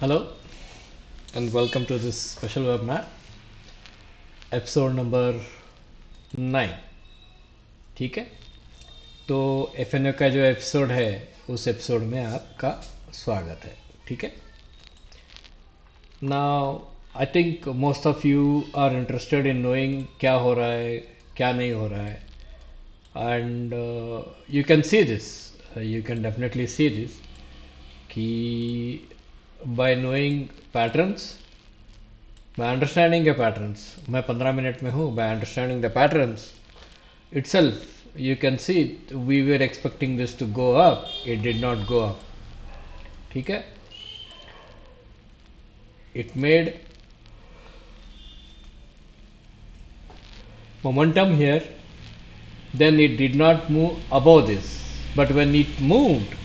Hello and welcome to this special webinar, episode number 9। ठीक है, तो FNO का जो एपिसोड है उस एपिसोड में आपका स्वागत है। ठीक है, now I think most of you are interested in knowing क्या हो रहा है, क्या नहीं हो रहा है, and you can see this, you can definitely see this कि by knowing patterns, by understanding the patterns, मैं 15 मिनट में हूँ, by understanding the patterns itself you can see we were expecting this to go up, it did not go up। ठीक है, it made momentum here, then it did not move above this, but when it moved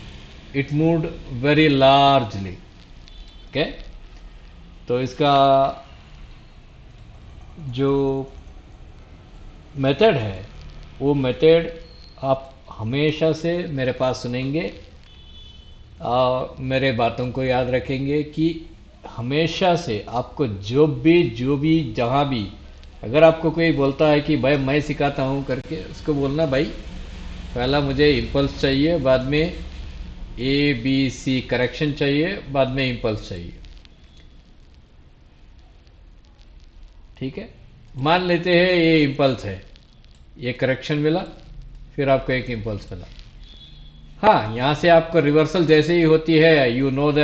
very largely। okay, तो इसका जो method है वो method आप हमेशा से मेरे पास सुनेंगे और मेरे बातों को याद रखेंगे कि हमेशा से आपको जो भी जहाँ भी अगर आपको कोई बोलता है कि भाई मैं सिखाता हूँ करके, उसको बोलना भाई पहला मुझे इम्पल्स चाहिए, बाद में ABC करेक्शन चाहिए, बाद में इम्पल्स चाहिए। ठीक है, मान लेते हैं ये इम्पल्स है, ये करेक्शन मिला, फिर आपको एक इम्पल्स मिला। हाँ, यहां से आपको रिवर्सल जैसे ही होती है, you know the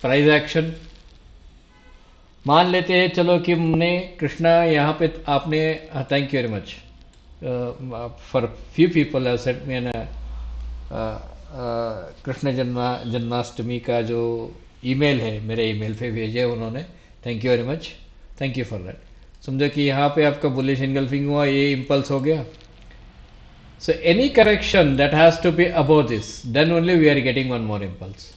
price action. मान लेते हैं चलो कि हमने कृष्णा यहाँ पे आपने, thank you very much for few people have sent me an Krishna Janmashtami का जो ईमेल है मेरे ईमेल पे भेजे उन्होंने, thank you very much, thank you for that. समझो कि यहाँ पे आपका बुलिश इनगल्फिंग हुआ, ये इम्पल्स हो गया। So any correction that has to be above this, then only we are getting one more impulse.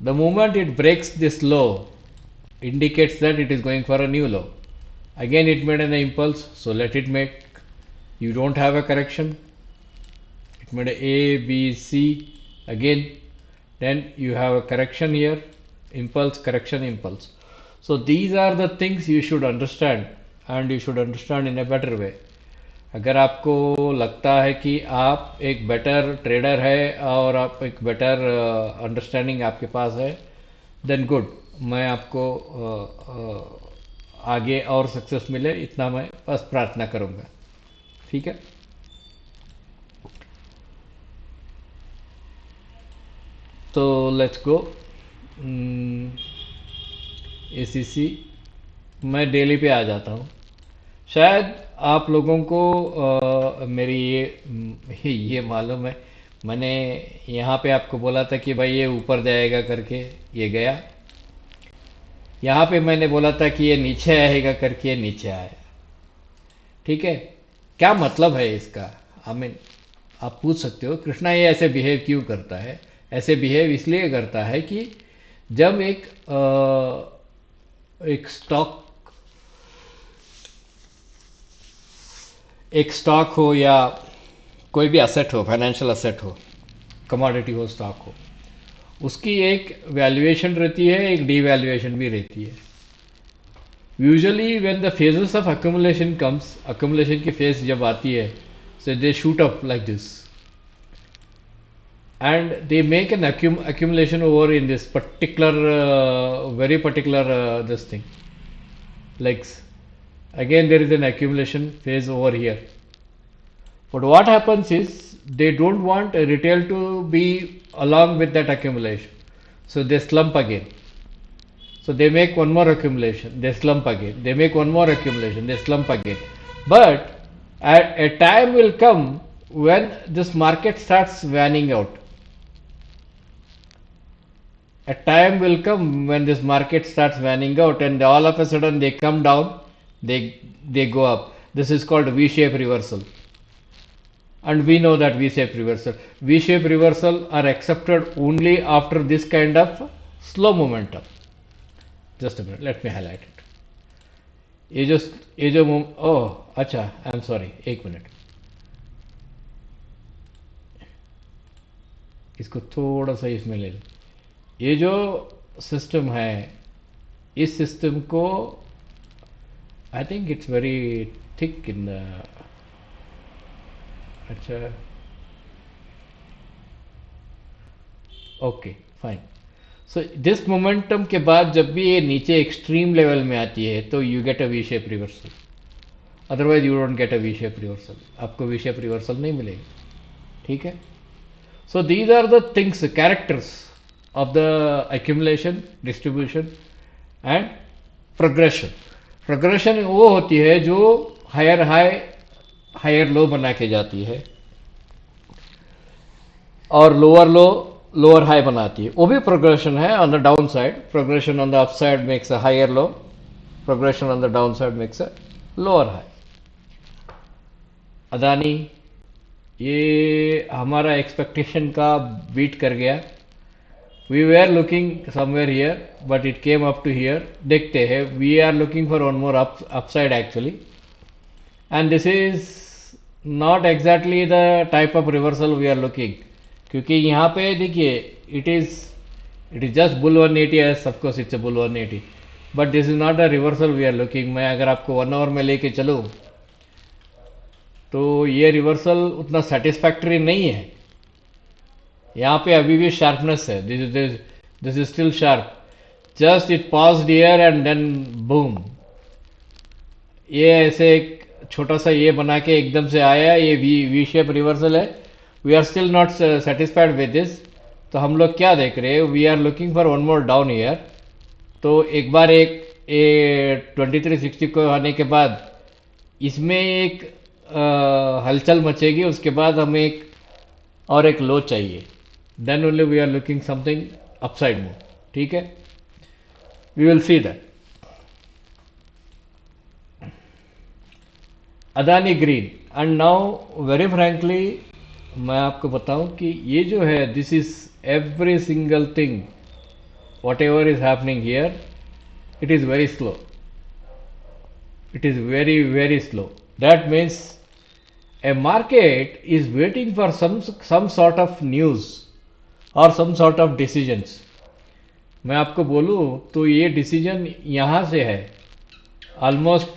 The moment it breaks this low indicates that it is going for a new low. Again it made an impulse, so let it make. You don't have a correction. It made A, B, C again. Then you have a correction here, impulse, correction, impulse. So these are the things you should understand, and you should understand in a better way। अगर आपको लगता है कि आप एक better trader है और आप एक बेटर अंडरस्टैंडिंग आपके पास है, देन गुड, मैं आपको आगे और सक्सेस मिले इतना मैं बस प्रार्थना करूंगा। ठीक है, तो लेट्स गो। ACC मैं डेली पे आ जाता हूँ। शायद आप लोगों को मेरी ये मालूम है, मैंने यहाँ पे आपको बोला था कि भाई ये ऊपर जाएगा करके, ये गया। यहाँ पे मैंने बोला था कि ये नीचे आएगा करके, ये नीचे आया। ठीक है, क्या मतलब है इसका? आई मीन आप पूछ सकते हो कृष्णा ये ऐसे बिहेव क्यों करता है? ऐसे बिहेव इसलिए करता है कि जब एक स्टॉक हो या कोई भी असेट हो, फाइनेंशियल असेट हो, कमोडिटी हो, स्टॉक हो, उसकी एक वैल्यूएशन रहती है, एक डीवैल्यूएशन भी रहती है। Usually when the phases of accumulation comes, accumulation की फेज जब आती है, so they shoot up like this and they make an accumulation over in this particular very particular this thing legs. Again there is an accumulation phase over here, but what happens is they don't want retail to be along with that accumulation, so they slump again. So they make one more accumulation, they slump again, they make one more accumulation, they slump again. But a time will come when this market starts vanning out. A time will come when this market starts vanning out and all of a sudden they come down, they go up. This is called V-shape reversal, and we know that V-shape reversal are accepted only after this kind of slow momentum। just a minute, let me highlight it। ये जो ओह अच्छा, I am sorry, एक minute, इसको थोड़ा सा इसमें ले लो। ये जो सिस्टम है, इस सिस्टम को I think it's very thick in the, अच्छा, okay fine. So this momentum के बाद जब भी ये नीचे एक्सट्रीम लेवल में आती है तो you get a V shape reversal, otherwise you don't get a V shape reversal, आपको वी शेप रिवर्सल नहीं मिलेगी, ठीक है। So these are the things, characters of the accumulation, distribution and progression. Progression वो होती है जो हायर हाई हायर लो बना के जाती है, और लोअर लो लोअर हाई बनाती है, वो भी प्रोग्रेशन है on the down side. Progression on the up side makes a higher low, progression on the down side makes a lower high. Adani ये हमारा एक्सपेक्टेशन का बीट कर गया। We we are looking somewhere here but it came up to here. देखते हैं, we are looking for one more upside actually, and this is not exactly the type of reversal we are looking, क्योंकि यहाँ पे देखिए it is just bull 180, as of course it's a bull 180, but this is not a reversal we are looking. मैं अगर आपको 1 our में लेके चलूँ तो ये रिवर्सल उतना सेटिस्फैक्टरी नहीं है। यहाँ पे अभी भी शार्पनेस है, this is still sharp, just it paused here and then boom. ये ऐसे एक छोटा सा ये बना के एकदम से आया, ये वी शेप रिवर्सल है। We are still not satisfied with this. तो हम लोग क्या देख रहे हैं, we are looking for one more down year. तो एक बार एक 2360 को आने के बाद इसमें एक हलचल मचेगी, उसके बाद हमें एक और एक लो चाहिए, then only we are looking something upside move, ठीक है। We will see that. Adani Green, and now very frankly मैं आपको बताऊं कि ये जो है, this is every single thing whatever is happening here, it is very slow, it is very very slow. That means a market is waiting for some sort of news or some sort of decisions. मैं आपको बोलूं तो ये decision यहाँ से है, almost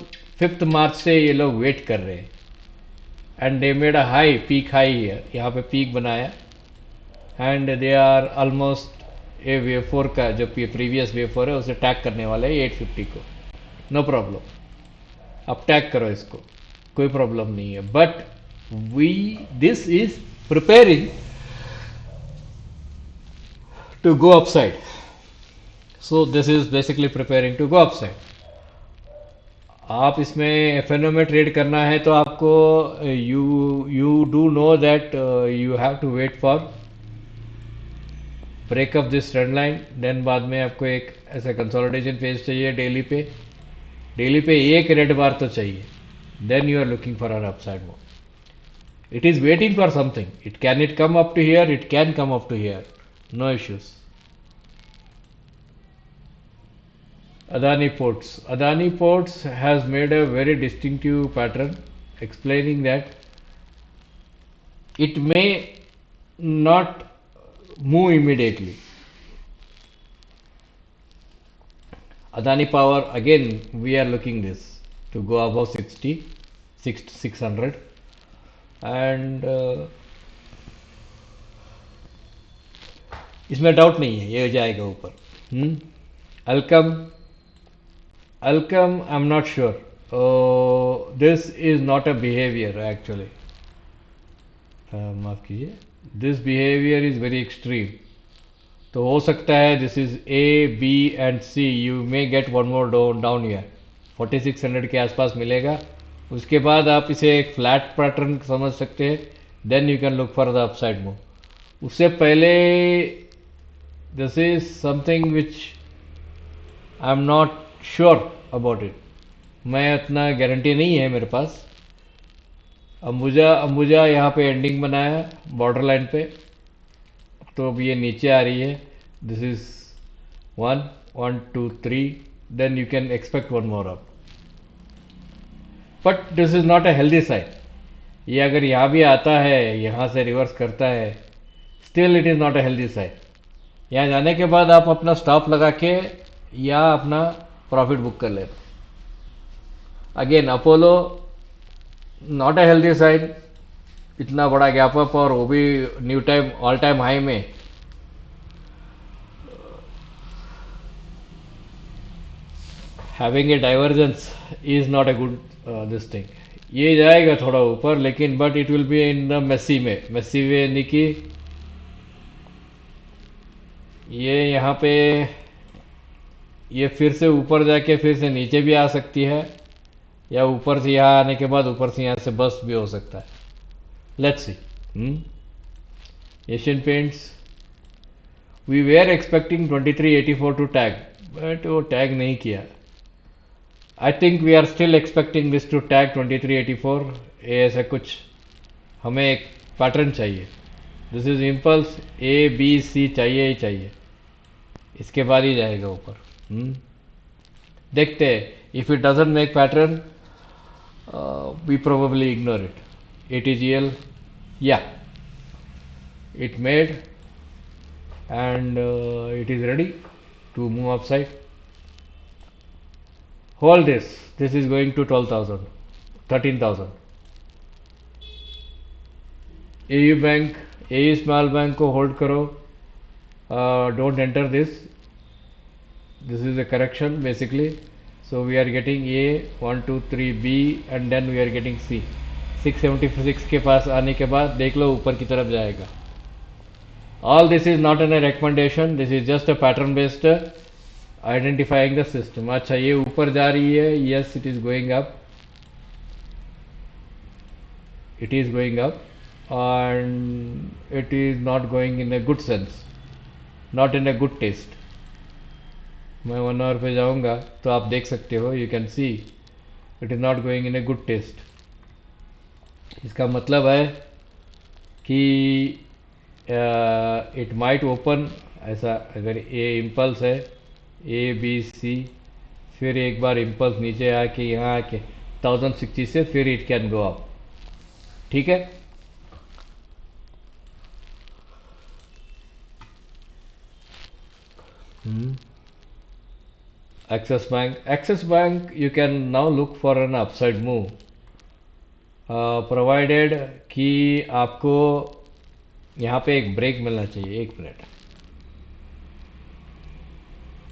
5th मार्च से ये लोग वेट कर रहे हैं, and they made a high, peak high here, यहाँ पे पीक बनाया, and they are almost a wave 4 का जो प्रीवियस वेव 4 है उसे टैग करने वाले हैं 850 को, नो प्रॉब्लम, अब टैग करो इसको, कोई प्रॉब्लम नहीं है। But this is preparing to go upside, so this is basically preparing to go upside. आप इसमें एफएनओ में ट्रेड करना है तो आपको you do know that you have to wait for break of this trend line, then बाद में आपको एक ऐसा कंसोलिडेशन फेज चाहिए डेली पे एक रेड बार तो चाहिए, then you are looking for our upside move. It is waiting for something, it can it come up to here, it can come up to here, no issues. Adani Ports has made a very distinctive pattern, explaining that it may not move immediately. Adani Power, again we are looking this to go above 600, and इसमें doubt नहीं है ये जाएगा ऊपर। Alchem, I'm not sure. This is not a behavior actually. माफ कीजिए, this behavior is very extreme. तो हो सकता है this is A, B and C, you may get one more down here, 4600 के आसपास मिलेगा। उसके बाद आप इसे एक फ्लैट पैटर्न समझ सकते हैं, then you can look for the upside move. उससे पहले this is something which I am not sure about it, मैं उतना गारंटी नहीं है मेरे पास। अंबुजा यहाँ पे एंडिंग बनाया बॉर्डर लाइन पे, तो अब ये नीचे आ रही है, this is 1 1 2 3, then you can expect one more up, but this is not a healthy sign. ये अगर यहाँ भी आता है, यहाँ से रिवर्स करता है, still it is not a healthy sign. यहाँ जाने के बाद आप अपना स्टॉप लगा के या अपना प्रॉफिट बुक कर लेना। Again Apollo not a healthy side, इतना बड़ा गैप अप और वो भी new time all time high में। Having a divergence is not a good this thing. ये जाएगा थोड़ा ऊपर लेकिन but it will be in the messy में, मेसी वे यानी कि ये यहाँ पे ये फिर से ऊपर जाके फिर से नीचे भी आ सकती है, या ऊपर से यहाँ आने के बाद ऊपर से यहाँ से बस भी हो सकता है। Let's see. Asian Paints we were expecting 2384 to tag, but वो टैग नहीं किया। I think we are still expecting this to tag 2384। ऐसा कुछ हमें एक पैटर्न चाहिए। This is impulse A B C चाहिए ही चाहिए, इसके बाद ही जाएगा ऊपर। देखते हैं। If it doesn't make pattern we probably ignore it. ATGL या it made and it is ready to move upside. Hold this. This is going to 12,000, 13,000. AU Bank, AU Small Bank को hold करो. Don't enter this. This is a correction basically. So we are getting A 1 2 3 B and then we are getting C. 676 के पास आने के बाद देख लो ऊपर की तरफ जाएगा। All this is not a recommendation, this is just a pattern based identifying the system. अच्छा ये ऊपर जा रही है, yes it is going up, it is going up and it is not going in a good sense, not in a good taste. मैं 1 hour पे जाऊंगा तो आप देख सकते हो, you can see it is not going in a good taste. इसका मतलब है कि इट माइट ओपन ऐसा, अगर ए इम्पल्स है ए बी सी, फिर एक बार इम्पल्स नीचे आके यहाँ आके 1060 से फिर इट कैन गो अप। ठीक है, axis bank you can now look for an upside move provided कि आपको यहाँ पे एक ब्रेक मिलना चाहिए। एक मिनट,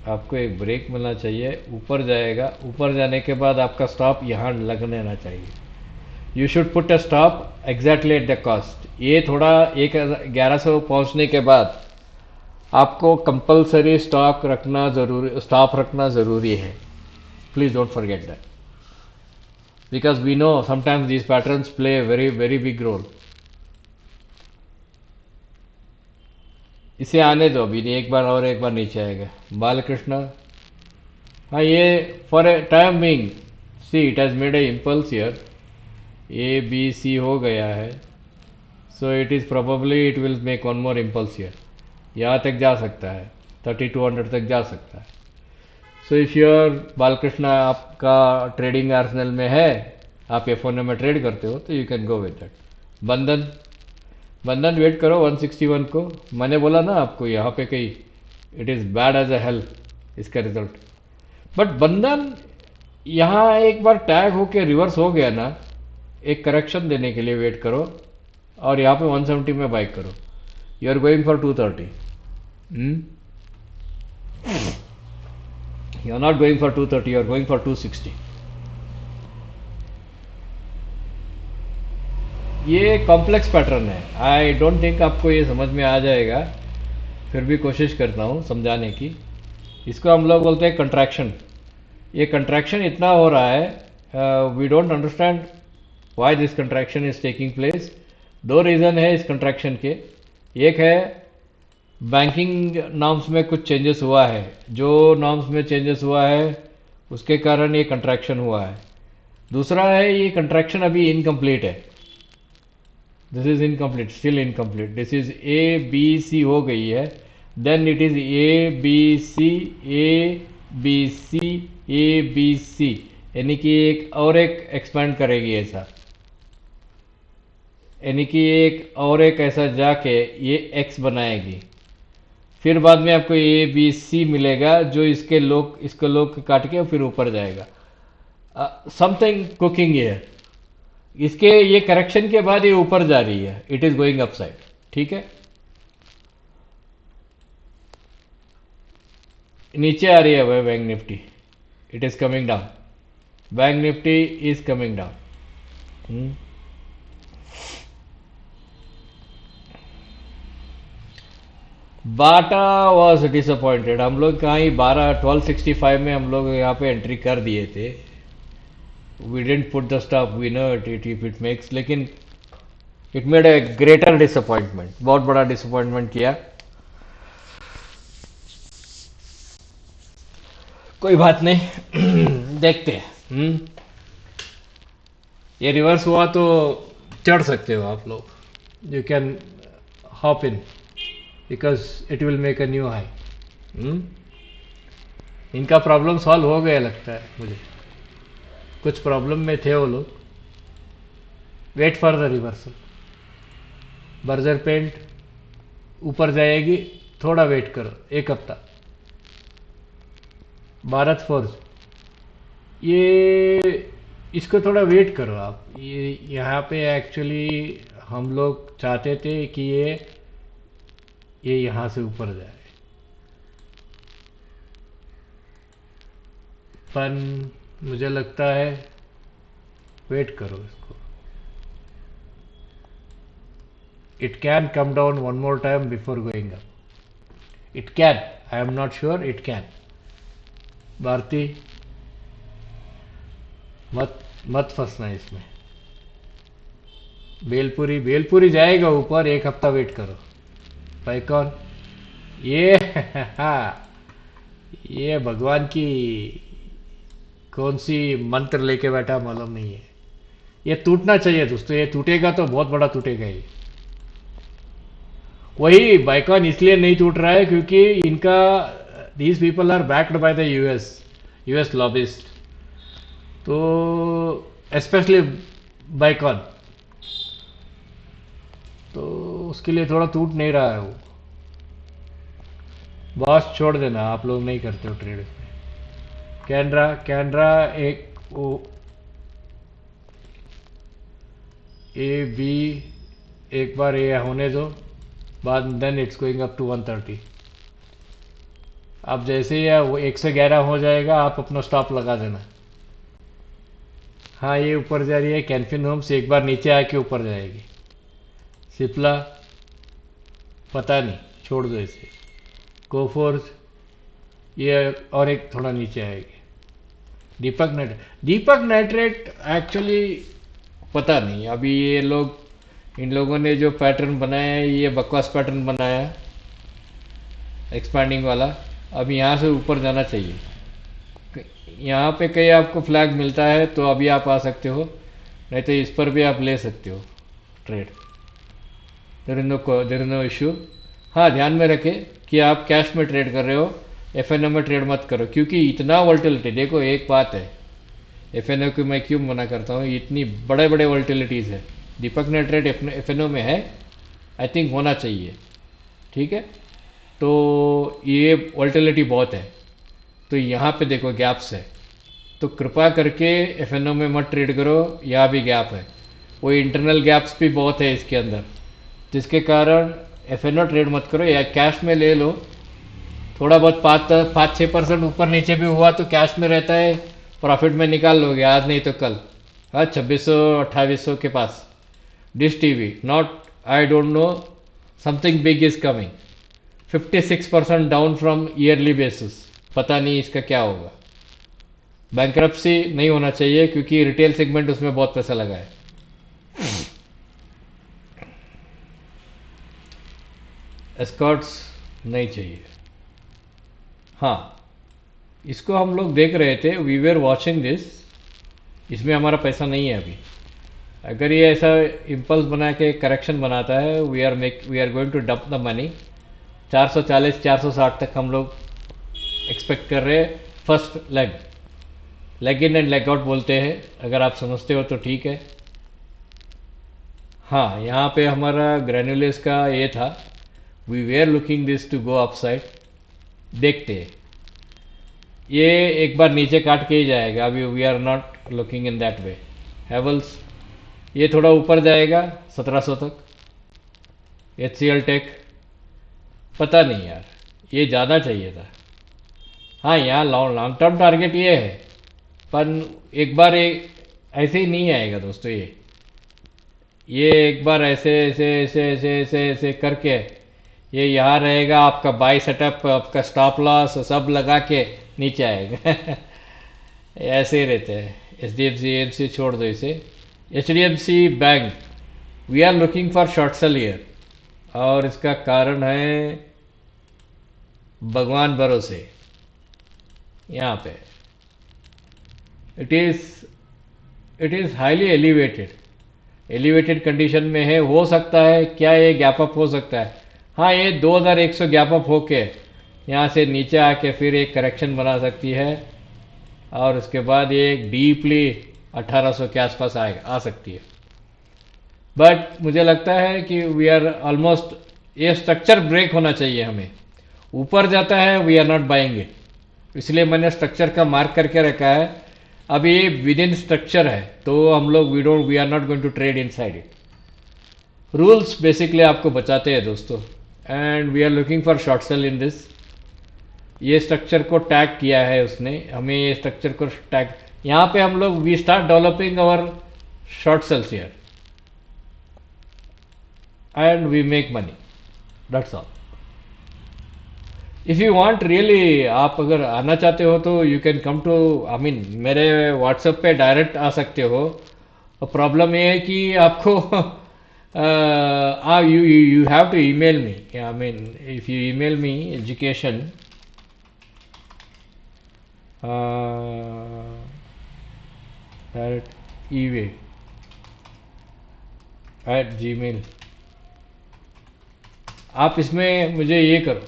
आपको एक ब्रेक मिलना चाहिए, ऊपर जाएगा, ऊपर जाने के बाद आपका स्टॉप यहाँ लग लेना चाहिए। You should put a stop exactly at the cost. ये थोड़ा 1100 पहुँचने के बाद आपको कंपलसरी स्टॉप रखना ज़रूरी है। Please don't forget that, because we know sometimes these patterns play very very big role. इसे आने दो, अभी एक बार और एक बार नीचे आएगा। बालकृष्ण, हाँ ये for a time being, see it has made a impulse here, A B C हो गया है, so it is probably it will make one more impulse here. यहाँ तक जा सकता है, 3200 तक जा सकता है। सो इफ योर बालकृष्ण आपका ट्रेडिंग आर्सेनल में है, आप F1 में ट्रेड करते हो, तो you can go with that. बंधन वेट करो 161 को। मैंने बोला ना आपको यहाँ पे कहीं it is bad as a hell इसका रिजल्ट, बट बंधन यहाँ एक बार टैग होके रिवर्स हो गया ना, एक करेक्शन देने के लिए वेट करो और यहाँ पे 170 में बाइक करो। You are going for 230। You are not going for 230, you are going for 260। ये कॉम्प्लेक्स पैटर्न है, आई डोंट थिंक आपको ये समझ में आ जाएगा, फिर भी कोशिश करता हूँ समझाने की। इसको हम लोग बोलते हैं कंट्रैक्शन। ये कंट्रैक्शन इतना हो रहा है, we don't understand why this contraction is taking place. दो रीज़न है इस कंट्रैक्शन के। एक है बैंकिंग नॉर्म्स में कुछ चेंजेस हुआ है, जो नॉर्म्स में चेंजेस हुआ है उसके कारण ये कंट्रैक्शन हुआ है। दूसरा है ये कंट्रैक्शन अभी इनकम्प्लीट है, this is incomplete, still incomplete. This is A B C हो गई है, then it is A B C A B C A B C, यानी कि एक और एक एक्सपेंड करेगी ऐसा, यानी कि एक और एक ऐसा जाके ये एक्स बनाएगी, फिर बाद में आपको ए बी सी मिलेगा जो इसके लोग काट के फिर ऊपर जाएगा। समथिंग कुकिंग है इसके, ये करेक्शन के बाद ये ऊपर जा रही है, इट इज गोइंग अपसाइड। ठीक है, नीचे आ रही है bank Nifty, it is coming down, bank Nifty is coming down. Bata was disappointed, हम लोग कहीं 1265 में हम लोग यहाँ पे एंट्री कर दिए थे। We didn't put the stop, we know it if it makes, लेकिन it made a greater disappointment, बहुत बड़ा डिसअपॉइंटमेंट किया। कोई बात नहीं देखते हैं। ये रिवर्स हुआ तो चढ़ सकते हो आप लोग, you can hop in because it will make a new high. इनका प्रॉब्लम सॉल्व हो गया लगता है मुझे, कुछ प्रॉब्लम में थे वो लोग। Wait for the reversal, Berger paint ऊपर जाएगी, थोड़ा वेट करो, एक हफ्ता। भारत फोर्ज, ये इसको थोड़ा वेट करो आप, ये यहाँ पे एक्चुअली हम लोग चाहते थे कि ये यहाँ से ऊपर जाए, पर मुझे लगता है वेट करो इसको। It can come down one more time before going up, it can, I am not sure, it can. Bharti मत फंसना इसमें। बेलपुरी जाएगा ऊपर, एक हफ्ता वेट करो। पैकॉन ये ये भगवान की कौन सी मंत्र लेके बैठा मालूम नहीं है। ये टूटना चाहिए दोस्तों, ये टूटेगा तो बहुत बड़ा टूटेगा ये। वही बाइकॉन इसलिए नहीं टूट रहा है क्योंकि इनका these people are backed by the US lobbyist, तो स्पेशली बाइकॉन, तो उसके लिए थोड़ा टूट नहीं रहा है वो। बॉस छोड़ देना, आप लोग नहीं करते हो ट्रेड इसमें। कैनरा एक वो ए बी, एक बार ये होने दो, बाद then it's going up to 130। अब जैसे ही वो 111 हो जाएगा आप अपना स्टॉप लगा देना। हाँ ये ऊपर जा रही है, कैनफिन होम्स एक बार नीचे आके ऊपर जाएगी। सिप्ला पता नहीं, छोड़ दो इसे। कोफोर्स ये और एक थोड़ा नीचे आएगी। दीपक नाइट्रेट एक्चुअली पता नहीं, अभी ये लोग, इन लोगों ने जो पैटर्न बनाया है ये बकवास पैटर्न बनाया है एक्सपैंडिंग वाला। अब यहाँ से ऊपर जाना चाहिए, यहाँ पे कहीं आपको फ्लैग मिलता है तो अभी आप आ सकते हो, नहीं तो इस पर भी आप ले सकते हो trade, there is no issue. हाँ ध्यान में रखें कि आप कैश में ट्रेड कर रहे हो, एफएनओ में ट्रेड मत करो, क्योंकि इतना वोल्टिलिटी, देखो एक बात है, एफएनओ की मैं क्यों मना करता हूँ, इतनी बड़े बड़े वोल्टिलिटीज़ है। दीपक ने ट्रेड एफएनओ में है, आई थिंक होना चाहिए, ठीक है। तो ये वोल्टिलिटी बहुत है, तो यहाँ पे देखो गैप्स है, तो कृपा करके एफएनओ में मत ट्रेड करो, यहाँ भी गैप है, वो इंटरनल गैप्स भी बहुत है इसके अंदर, जिसके कारण एफएनओ ट्रेड मत करो, या कैश में ले लो। थोड़ा बहुत 5-6% ऊपर नीचे भी हुआ तो कैश में रहता है, प्रॉफिट में निकाल लोगे आज नहीं तो कल। हाँ 2600-2800 के पास Dish TV, not, I don't know, something big is coming, 56% down from yearly basis, पता नहीं इसका क्या होगा। बैंक्रप्सी नहीं होना चाहिए क्योंकि रिटेल सेगमेंट उसमें बहुत पैसा लगा है। एस्कॉर्ट्स नहीं चाहिए। हाँ इसको हम लोग देख रहे थे, वी वर वॉचिंग दिस, इसमें हमारा पैसा नहीं है अभी। अगर ये ऐसा इम्पल्स बना के करेक्शन बनाता है, we are going to dump the money. 440-460 तक हम लोग एक्सपेक्ट कर रहे हैं। First leg in and leg out बोलते हैं, अगर आप समझते हो तो ठीक है। हाँ यहाँ पे हमारा ग्रैन्युलेस का ये था, we were looking this to go upside, देखते हैं। ये एक बार नीचे काट के ही जाएगा, अभी we are not looking in that way. Havells ये थोड़ा ऊपर जाएगा 1700 तक। HCL टेक पता नहीं यार, ये ज़्यादा चाहिए था। हाँ यहाँ लॉन्ग टर्म टारगेट ये है, पर एक बार एक ऐसे ही नहीं आएगा दोस्तों। ये एक बार ऐसे ऐसे ऐसे ऐसे ऐसे ऐसे करके ये यहाँ रहेगा, आपका बाई सेटअप, आपका स्टॉप लॉस सब लगा के नीचे आएगा। ऐसे ही रहते हैं। HDFC AMC छोड़ दो इसे। HDFC bank we are looking for short sell here, और इसका कारण है भगवान भरोसे। यहाँ पे it is highly elevated condition में है। हो सकता है क्या ये गैप अप हो सकता है। हाँ ये 2100 गैप अप होके यहाँ से नीचे आके फिर एक करेक्शन बना सकती है, और उसके बाद ये डीपली 1800 के आसपास आ सकती है। बट मुझे लगता है कि वी आर ऑलमोस्ट, ये स्ट्रक्चर ब्रेक होना चाहिए हमें। ऊपर जाता है we are not buying it, इसलिए मैंने स्ट्रक्चर का मार्क करके रखा है। अब ये विद इन स्ट्रक्चर है तो हम लोग we are not going to trade inside it. Rules basically आपको बचाते हैं दोस्तों, and we are looking for short sell in this. ये स्ट्रक्चर को टैग किया है उसने, हमें ये स्ट्रक्चर को टैग, यहाँ पे हम लोग we start developing our short sells here and we make money, that's all. If you want really, आप अगर आना चाहते हो तो you can come to, I mean मेरे व्हाट्सएप पे डायरेक्ट आ सकते हो। प्रॉब्लम ये है कि आपको you have to email me. I mean, if you email me education at eway at gmail, आप इसमें मुझे ये करो,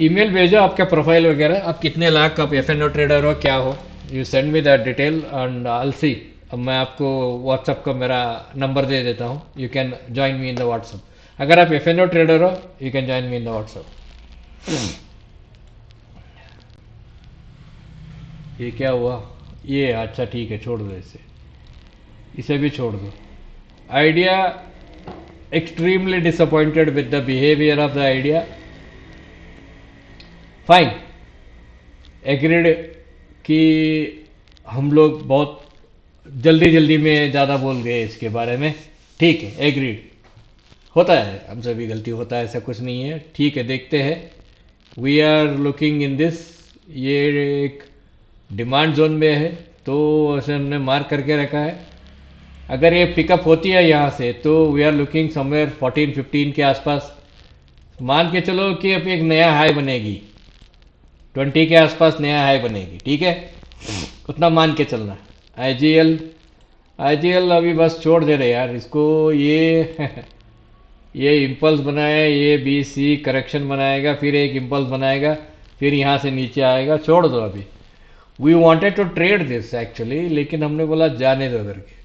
ईमेल भेजो आपका प्रोफाइल वगैरह, आप कितने लाख, आप एफएनओ ट्रेडर हो, क्या हो, you send me that detail and I see. अब मैं आपको व्हाट्सएप का मेरा नंबर दे देता हूँ, you can join me in the WhatsApp. अगर आप एफएनओ ट्रेडर हो you can join me in the WhatsApp. ये क्या हुआ, ये अच्छा ठीक है, छोड़ दो इसे भी छोड़ दो। Idea extremely disappointed with the behaviour of the idea. Fine, agreed कि हम लोग बहुत जल्दी में ज़्यादा बोल गए इसके बारे में, ठीक है, एग्रीड, होता है, हमसे भी गलती होता है, ऐसा कुछ नहीं है, ठीक है, देखते हैं। We are looking in this, ये एक डिमांड जोन में है तो ऐसे हमने मार्क करके रखा है। अगर ये पिकअप होती है यहाँ से तो वी आर लुकिंग समवेयर 14-15 के आसपास। मान के चलो कि अब एक नया हाई बनेगी, 20 के आसपास नया हाई बनेगी, ठीक है, उतना मान के चलना। आईजीएल अभी बस छोड़ दे रहे यार इसको, ये इम्पल्स बनाया, ये BC करेक्शन बनाएगा, फिर एक इम्पल्स बनाएगा, फिर यहाँ से नीचे आएगा, छोड़ दो अभी। We wanted to trade this actually, लेकिन हमने बोला जाने दो करके।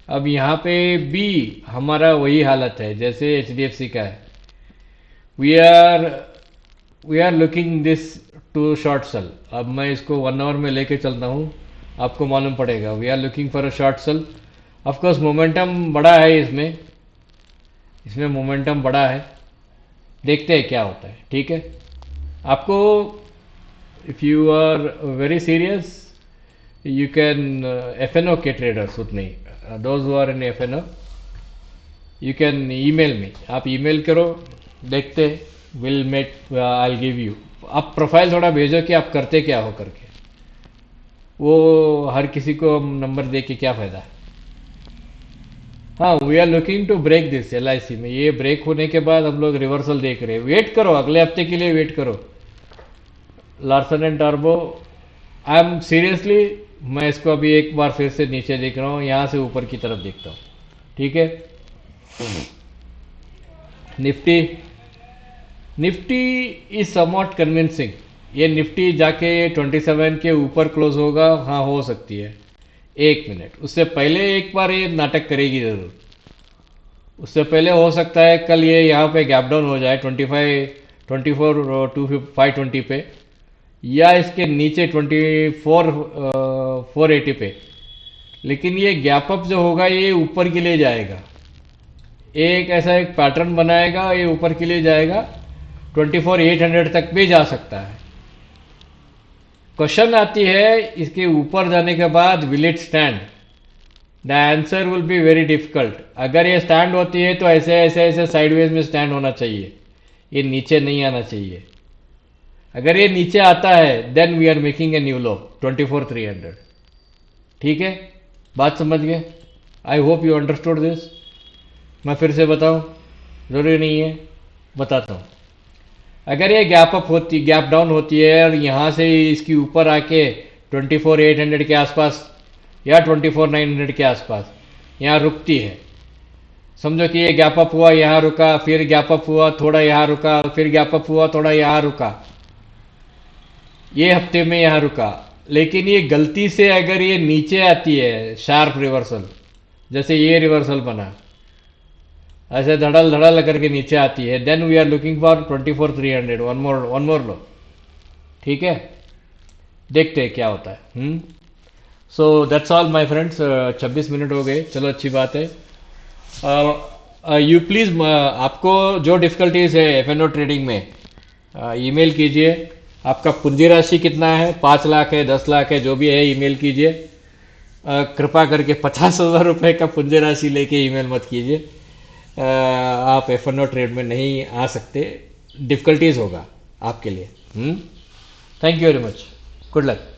अब यहाँ पे भी हमारा वही हालत है जैसे HDFC का है। We are looking this to short sell. अब मैं इसको 1 आवर में लेके चलता हूँ, आपको मालूम पड़ेगा। We are looking for a short sell. Of course momentum बड़ा है इसमें मोमेंटम बड़ा है, देखते हैं क्या होता है, ठीक है। आपको if you are very serious you can, FNO के ट्रेडर्स उतने, those who are in FNO you can email me, आप ईमेल करो, देखते will make, I give you, आप प्रोफाइल थोड़ा भेजो कि आप करते क्या हो करके। वो हर किसी को नंबर दे के क्या फायदा। हाँ, we are looking to break this LIC में। ये ब्रेक होने के बाद हम लोग रिवर्सल देख रहे हैं, वेट करो, अगले हफ्ते के लिए वेट करो। Larsen and turbo, I am seriously, मैं इसको अभी एक बार फिर से नीचे देख रहा हूँ, यहाँ से ऊपर की तरफ देखता हूँ, ठीक है। Nifty is somewhat convincing. ये निफ्टी जाके 27 के ऊपर क्लोज होगा, हाँ हो सकती है। 1 मिनट, उससे पहले एक बार ये नाटक करेगी जरूर। उससे पहले हो सकता है कल ये यहाँ पे गैप डाउन हो जाए 24 टू 520 पे, या इसके नीचे 480 पे। लेकिन ये गैप अप जो होगा ये ऊपर के लिए जाएगा, एक ऐसा एक पैटर्न बनाएगा, ये ऊपर के लिए जाएगा, 24,800 तक भी जा सकता है। क्वेश्चन आती है इसके ऊपर जाने के बाद will it stand? The answer will be very difficult. अगर ये स्टैंड होती है तो ऐसे ऐसे ऐसे साइडवेज में स्टैंड होना चाहिए, ये नीचे नहीं आना चाहिए। अगर ये नीचे आता है then we are making a new low 24,300। ठीक है, बात समझ गए? I hope you understood this. मैं फिर से बताऊं, जरूरी नहीं है, बताता हूं। अगर ये गैप डाउन होती है और यहां से इसकी ऊपर आके 24,800 के आसपास या 24,900 के आसपास यहाँ रुकती है, समझो कि ये गैप अप हुआ, यहाँ रुका, फिर गैप अप हुआ, थोड़ा यहाँ रुका, फिर गैप अप हुआ, थोड़ा यहाँ रुका, ये हफ्ते में यहाँ रुका। लेकिन ये गलती से अगर ये नीचे आती है शार्प रिवर्सल, जैसे ये रिवर्सल बना, ऐसे धड़ल धड़ल करके नीचे आती है, then we are looking for 24,300, one more low. ठीक है, देखते हैं क्या होता है। So that's all my friends. 26 minute हो गए, चलो अच्छी बात है। यू प्लीज, आपको जो डिफिकल्टीज है एफएनओ ट्रेडिंग में, ईमेल कीजिए। आपका पूंजी राशि कितना है, 5 लाख है, 10 लाख है, जो भी है ईमेल कीजिए। कृपा करके 50,000 रुपए का पूंजी राशि लेके ईमेल मत कीजिए। आप एफएनओ ट्रेड में नहीं आ सकते, डिफिकल्टीज होगा आपके लिए। Thank you very much, good luck.